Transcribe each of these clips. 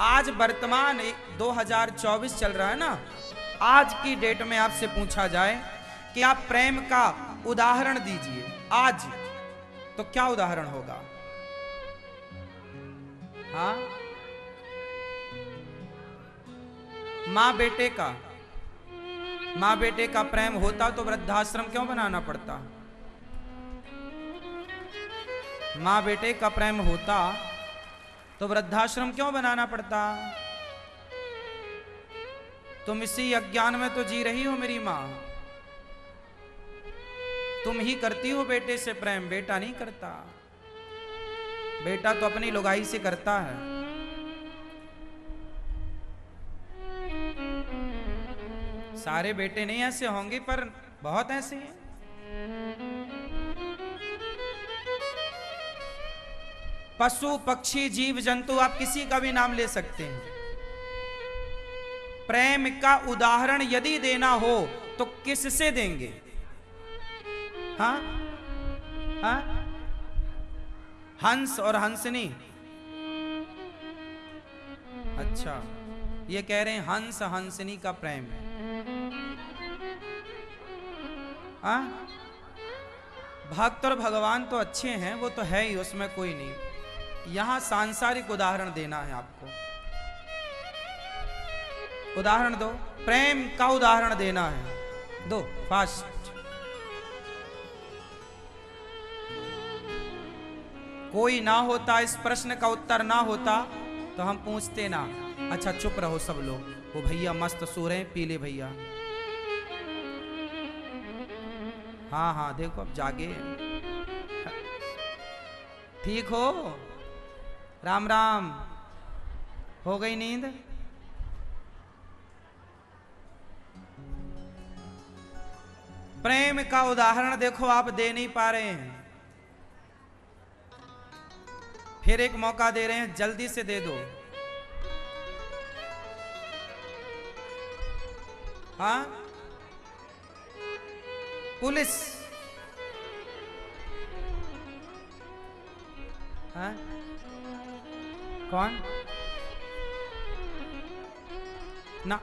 आज वर्तमान 2024 चल रहा है ना, आज की डेट में आपसे पूछा जाए कि आप प्रेम का उदाहरण दीजिए आज, तो क्या उदाहरण होगा? हाँ, माँ बेटे का प्रेम होता तो वृद्धाश्रम क्यों बनाना पड़ता? माँ बेटे का प्रेम होता तो वृद्धाश्रम क्यों बनाना पड़ता? तुम इसी अज्ञान में तो जी रही हो मेरी माँ। तुम ही करती हो बेटे से प्रेम, बेटा नहीं करता। बेटा तो अपनी लुगाई से करता है। सारे बेटे नहीं ऐसे होंगे, पर बहुत ऐसे हैं। पशु पक्षी जीव जंतु, आप किसी का भी नाम ले सकते हैं। प्रेम का उदाहरण यदि देना हो तो किससे देंगे? हाँ हाँ, हंस और हंसनी। अच्छा, ये कह रहे हैं हंस हंसनी का प्रेम है। हाँ, भक्त और भगवान तो अच्छे हैं, वो तो है ही, उसमें कोई नहीं। यहां सांसारिक उदाहरण देना है आपको। उदाहरण दो, प्रेम का उदाहरण देना है, दो फास्ट। कोई ना होता, इस प्रश्न का उत्तर ना होता तो हम पूछते ना। अच्छा चुप रहो सब लोग, वो भैया मस्त सो रहे हैं, पीले भैया। हाँ हाँ, देखो अब जागे। ठीक हो? राम राम, हो गई नींद? प्रेम का उदाहरण देखो आप दे नहीं पा रहे हैं, फिर एक मौका दे रहे हैं, जल्दी से दे दो। हाँ, पुलिस। हाँ, कौन? ना,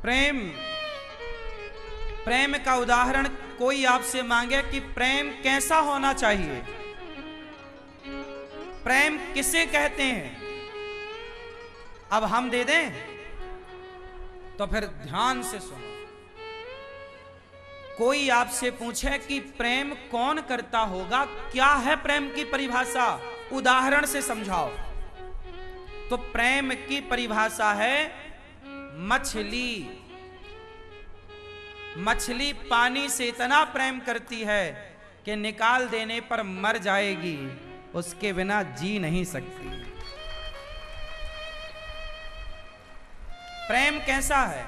प्रेम का उदाहरण कोई आपसे मांगे कि प्रेम कैसा होना चाहिए, प्रेम किसे कहते हैं, अब हम दे दें? तो फिर ध्यान से सुनो। कोई आपसे पूछे कि प्रेम कौन करता होगा, क्या है प्रेम की परिभाषा, उदाहरण से समझाओ। तो प्रेम की परिभाषा है मछली। मछली पानी से इतना प्रेम करती है कि निकाल देने पर मर जाएगी, उसके बिना जी नहीं सकती। प्रेम कैसा है?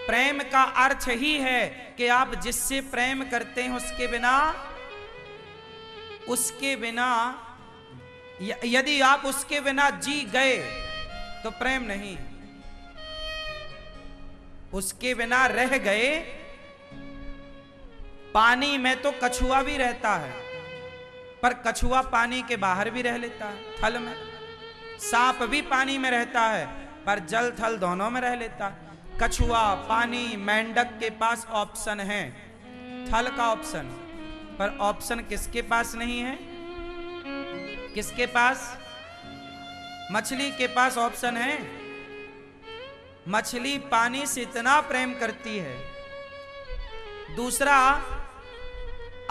प्रेम का अर्थ ही है कि आप जिससे प्रेम करते हैं उसके बिना यदि आप उसके बिना जी गए तो प्रेम नहीं। उसके बिना रह गए। पानी में तो कछुआ भी रहता है, पर कछुआ पानी के बाहर भी रह लेता है, थल में। सांप भी पानी में रहता है, पर जल थल दोनों में रह लेता है। कछुआ, पानी, मेंढक के पास ऑप्शन है, थल का ऑप्शन, पर ऑप्शन किसके पास नहीं है? किसके पास? मछली के पास ऑप्शन है। मछली पानी से इतना प्रेम करती है। दूसरा,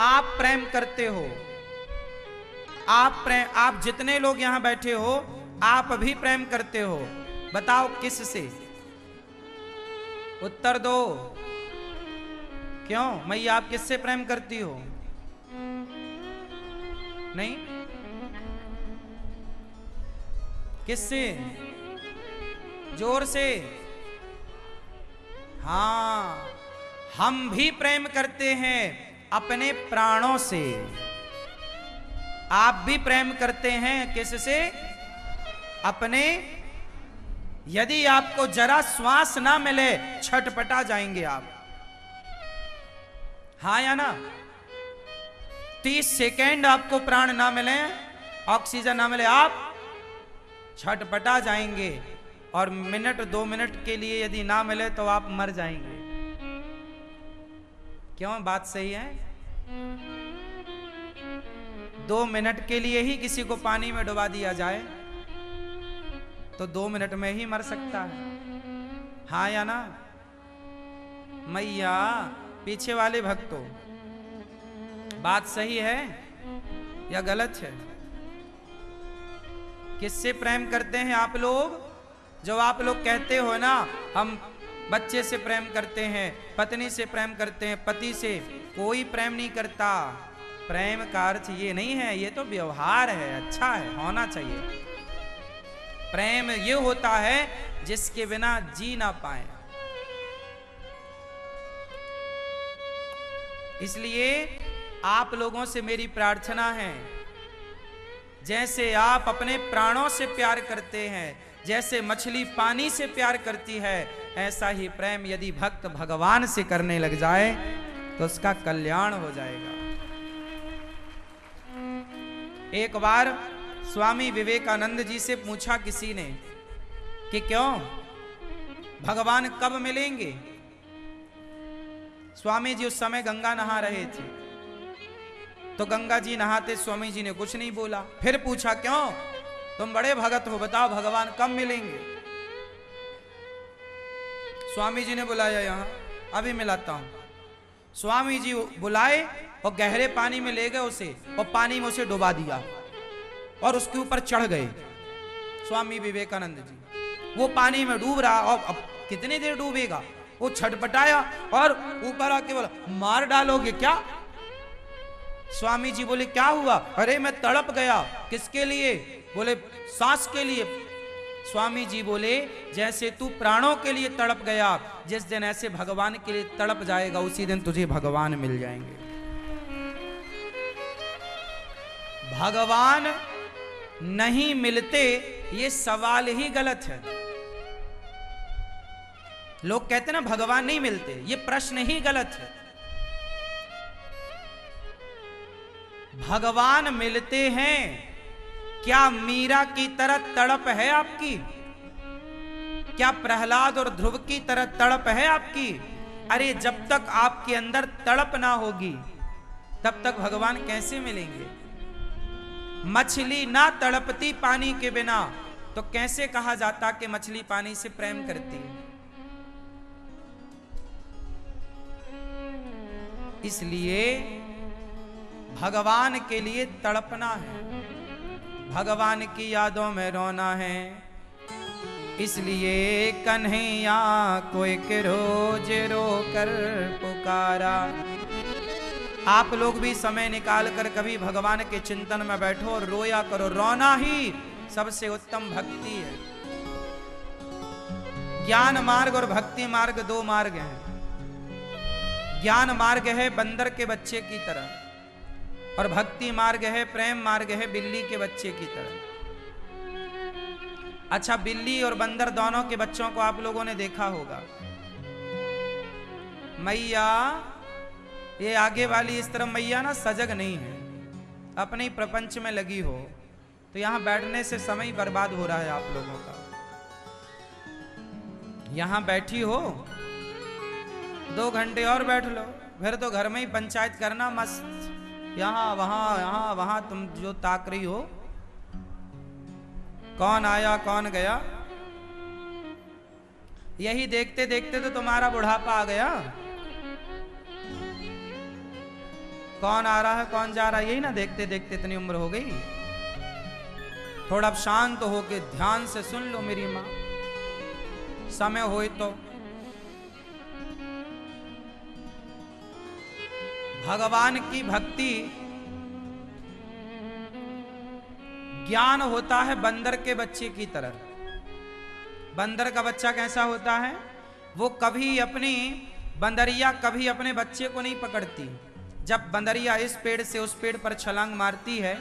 आप प्रेम करते हो, आप जितने लोग यहां बैठे हो आप भी प्रेम करते हो। बताओ किससे? उत्तर दो। क्यों मैया, आप किससे प्रेम करती हो? नहीं, किससे? जोर से। हाँ, हम भी प्रेम करते हैं अपने प्राणों से। आप भी प्रेम करते हैं किससे? अपने। यदि आपको जरा श्वास ना मिले छटपटा जाएंगे आप। हाँ या ना? 30 सेकेंड आपको प्राण ना मिले, ऑक्सीजन ना मिले, आप छटपटा जाएंगे, और मिनट 2 मिनट के लिए यदि ना मिले तो आप मर जाएंगे। क्यों? बात सही है? 2 मिनट के लिए ही किसी को पानी में डुबा दिया जाए तो 2 मिनट में ही मर सकता है। हाँ या ना? मैया पीछे वाले भक्तों, बात सही है या गलत है? किससे प्रेम करते हैं आप लोग? जो आप लोग कहते हो ना, हम बच्चे से प्रेम करते हैं, पत्नी से प्रेम करते हैं, पति से कोई प्रेम नहीं करता। प्रेम का अर्थ ये नहीं है, ये तो व्यवहार है, अच्छा है, होना चाहिए। प्रेम ये होता है जिसके बिना जी ना पाए। इसलिए आप लोगों से मेरी प्रार्थना है, जैसे आप अपने प्राणों से प्यार करते हैं, जैसे मछली पानी से प्यार करती है, ऐसा ही प्रेम यदि भक्त भगवान से करने लग जाए तो उसका कल्याण हो जाएगा। एक बार स्वामी विवेकानंद जी से पूछा किसी ने कि क्यों भगवान कब मिलेंगे? स्वामी जी उस समय गंगा नहा रहे थे, तो गंगा जी नहाते स्वामी जी ने कुछ नहीं बोला। फिर पूछा क्यों, तुम बड़े भगत हो, बताओ भगवान कब मिलेंगे? स्वामी जी ने बुलाया, यहां अभी मिलाता हूं। स्वामी जी बुलाए और गहरे पानी में ले गए उसे, और पानी में उसे डुबा दिया और उसके ऊपर चढ़ गए स्वामी विवेकानंद जी। वो पानी में डूब रहा, और अब कितनी देर डूबेगा? वो छटपटाया और ऊपर आके बोला, मार डालोगे क्या? स्वामी जी बोले, क्या हुआ? अरे मैं तड़प गया। किसके लिए? बोले, सांस के लिए। स्वामी जी बोले, जैसे तू प्राणों के लिए तड़प गया, जिस दिन ऐसे भगवान के लिए तड़प जाएगा, उसी दिन तुझे भगवान मिल जाएंगे। भगवान नहीं मिलते, ये सवाल ही गलत है। लोग कहते ना भगवान नहीं मिलते, ये प्रश्न ही गलत है। भगवान मिलते हैं। क्या मीरा की तरह तड़प है आपकी? क्या प्रहलाद और ध्रुव की तरह तड़प है आपकी? अरे जब तक आपके अंदर तड़प ना होगी तब तक भगवान कैसे मिलेंगे? मछली ना तड़पती पानी के बिना तो कैसे कहा जाता कि मछली पानी से प्रेम करती है? इसलिए भगवान के लिए तड़पना है, भगवान की यादों में रोना है। इसलिए कन्हैया को एक रोज रो कर पुकारा। आप लोग भी समय निकाल कर कभी भगवान के चिंतन में बैठो और रोया करो। रोना ही सबसे उत्तम भक्ति है। ज्ञान मार्ग और भक्ति मार्ग दो मार्ग हैं। ज्ञान मार्ग है बंदर के बच्चे की तरह, और भक्ति मार्ग है, प्रेम मार्ग है बिल्ली के बच्चे की तरह। अच्छा, बिल्ली और बंदर दोनों के बच्चों को आप लोगों ने देखा होगा। मैया, ये आगे वाली इस तरफ मैया ना सजग नहीं है, अपने ही प्रपंच में लगी हो, तो यहां बैठने से समय बर्बाद हो रहा है आप लोगों का। यहां बैठी हो 2 घंटे और बैठ लो, फिर तो घर में ही पंचायत करना मस्त, यहां वहां तुम जो ताक रही हो, कौन आया कौन गया, यही देखते देखते तो तुम्हारा बुढ़ापा आ गया। कौन आ रहा है कौन जा रहा है, यही ना देखते देखते इतनी उम्र हो गई। थोड़ा अब शांत होके ध्यान से सुन लो मेरी मां, समय होए तो। भगवान की भक्ति ज्ञान होता है बंदर के बच्चे की तरह। बंदर का बच्चा कैसा होता है? वो कभी अपनी बंदरिया कभी अपने बच्चे को नहीं पकड़ती। जब बंदरिया इस पेड़ से उस पेड़ पर छलांग मारती है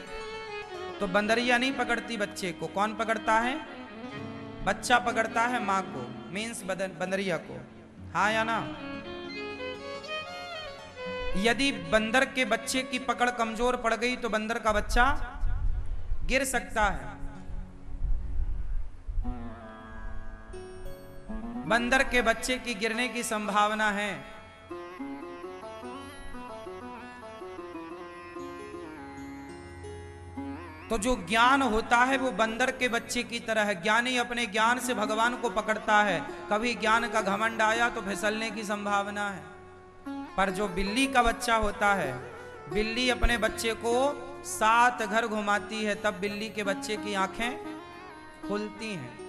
तो बंदरिया नहीं पकड़ती बच्चे को। कौन पकड़ता है? बच्चा पकड़ता है मां को, मीन्स बंदरिया को। हाँ या ना? यदि बंदर के बच्चे की पकड़ कमजोर पड़ गई तो बंदर का बच्चा गिर सकता है। बंदर के बच्चे की गिरने की संभावना है। तो जो ज्ञान होता है वो बंदर के बच्चे की तरह है। ज्ञानी अपने ज्ञान से भगवान को पकड़ता है। कभी ज्ञान का घमंड आया तो फिसलने की संभावना है। पर जो बिल्ली का बच्चा होता है, बिल्ली अपने बच्चे को 7 घर घुमाती है, तब बिल्ली के बच्चे की आंखें खुलती हैं।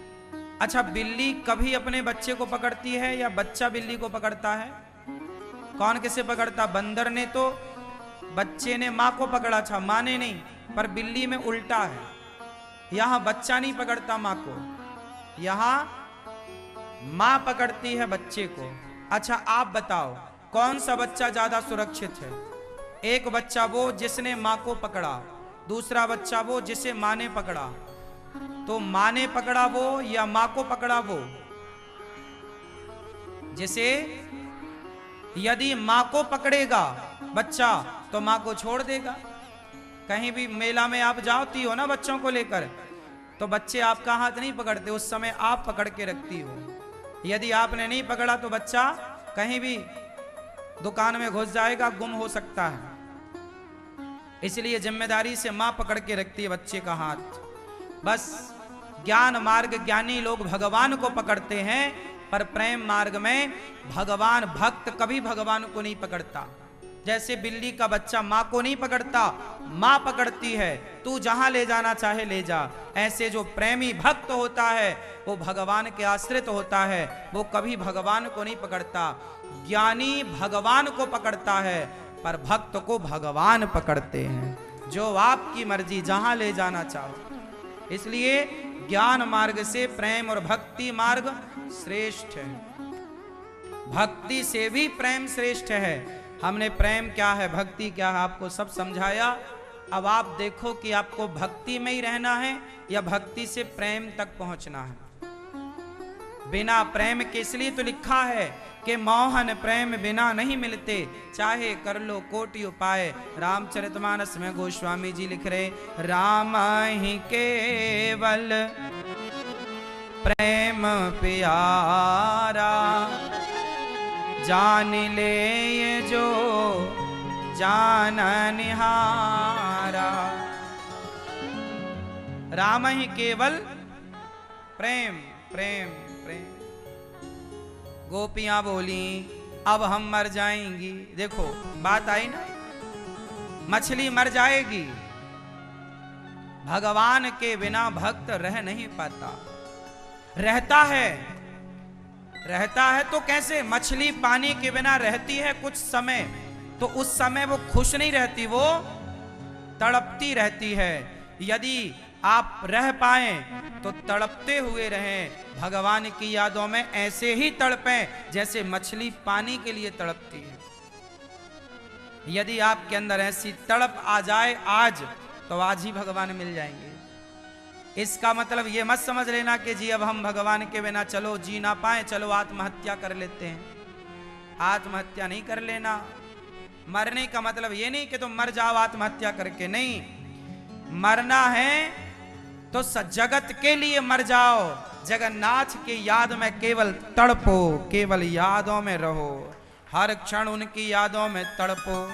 अच्छा, बिल्ली कभी अपने बच्चे को पकड़ती है या बच्चा बिल्ली को पकड़ता है? कौन किसे पकड़ता? बंदर ने तो बच्चे ने मां को पकड़ा था, मां ने नहीं। पर बिल्ली में उल्टा है, यहां बच्चा नहीं पकड़ता मां को, यहां मां पकड़ती है बच्चे को। अच्छा, आप बताओ कौन सा बच्चा ज्यादा सुरक्षित है? एक बच्चा वो जिसने मां को पकड़ा, दूसरा बच्चा वो जिसे मां ने पकड़ा। तो मां ने पकड़ा वो या मां को पकड़ा वो? जिसे यदि मां को पकड़ेगा बच्चा तो मां को छोड़ देगा। कहीं भी मेला में आप जाती हो ना बच्चों को लेकर, तो बच्चे आपका हाथ नहीं पकड़ते, उस समय आप पकड़ के रखती हो। यदि आपने नहीं पकड़ा तो बच्चा कहीं भी दुकान में घुस जाएगा, गुम हो सकता है। इसलिए जिम्मेदारी से मां पकड़ के रखती है बच्चे का हाथ। बस ज्ञान मार्ग ज्ञानी लोग भगवान को पकड़ते हैं, पर प्रेम मार्ग में भगवान भक्त कभी भगवान को नहीं पकड़ता। जैसे बिल्ली का बच्चा मां को नहीं पकड़ता, मां पकड़ती है, तू जहां ले जाना चाहे ले जा। ऐसे जो प्रेमी भक्त होता है वो भगवान के आश्रित होता है, वो कभी भगवान को नहीं पकड़ता। ज्ञानी भगवान को पकड़ता है, पर भक्त को भगवान पकड़ते हैं। जो आपकी मर्जी, जहां ले जाना चाहो। इसलिए ज्ञान मार्ग से प्रेम और भक्ति मार्ग श्रेष्ठ है। भक्ति से भी प्रेम श्रेष्ठ है। हमने प्रेम क्या है, भक्ति क्या है, आपको सब समझाया। अब आप देखो कि आपको भक्ति में ही रहना है या भक्ति से प्रेम तक पहुंचना है। बिना प्रेम के, इसलिए तो लिखा है कि मोहन प्रेम बिना नहीं मिलते, चाहे कर लो कोटि उपाय। रामचरितमानस में गोस्वामी जी लिख रहे, राम ही केवल प्रेम प्यारा, जान ले ये जो जान निहारा। राम ही केवल प्रेम प्रेम प्रेम। गोपियां बोली अब हम मर जाएंगी। देखो बात आई ना, मछली मर जाएगी। भगवान के बिना भक्त रह नहीं पाता। रहता है तो कैसे? मछली पानी के बिना रहती है कुछ समय, तो उस समय वो खुश नहीं रहती, वो तड़पती रहती है। यदि आप रह पाए तो तड़पते हुए रहें भगवान की यादों में, ऐसे ही तड़पें जैसे मछली पानी के लिए तड़पती है। यदि आपके अंदर ऐसी तड़प आ जाए आज, तो आज ही भगवान मिल जाएंगे। इसका मतलब ये मत समझ लेना कि जी अब हम भगवान के बिना चलो जी ना पाए, चलो आत्महत्या कर लेते हैं। आत्महत्या नहीं कर लेना। मरने का मतलब ये नहीं कि तुम मर जाओ आत्महत्या करके, नहीं। मरना है तो जगत के लिए मर जाओ। जगन्नाथ की याद में केवल तड़पो, केवल यादों में रहो, हर क्षण उनकी यादों में तड़पो।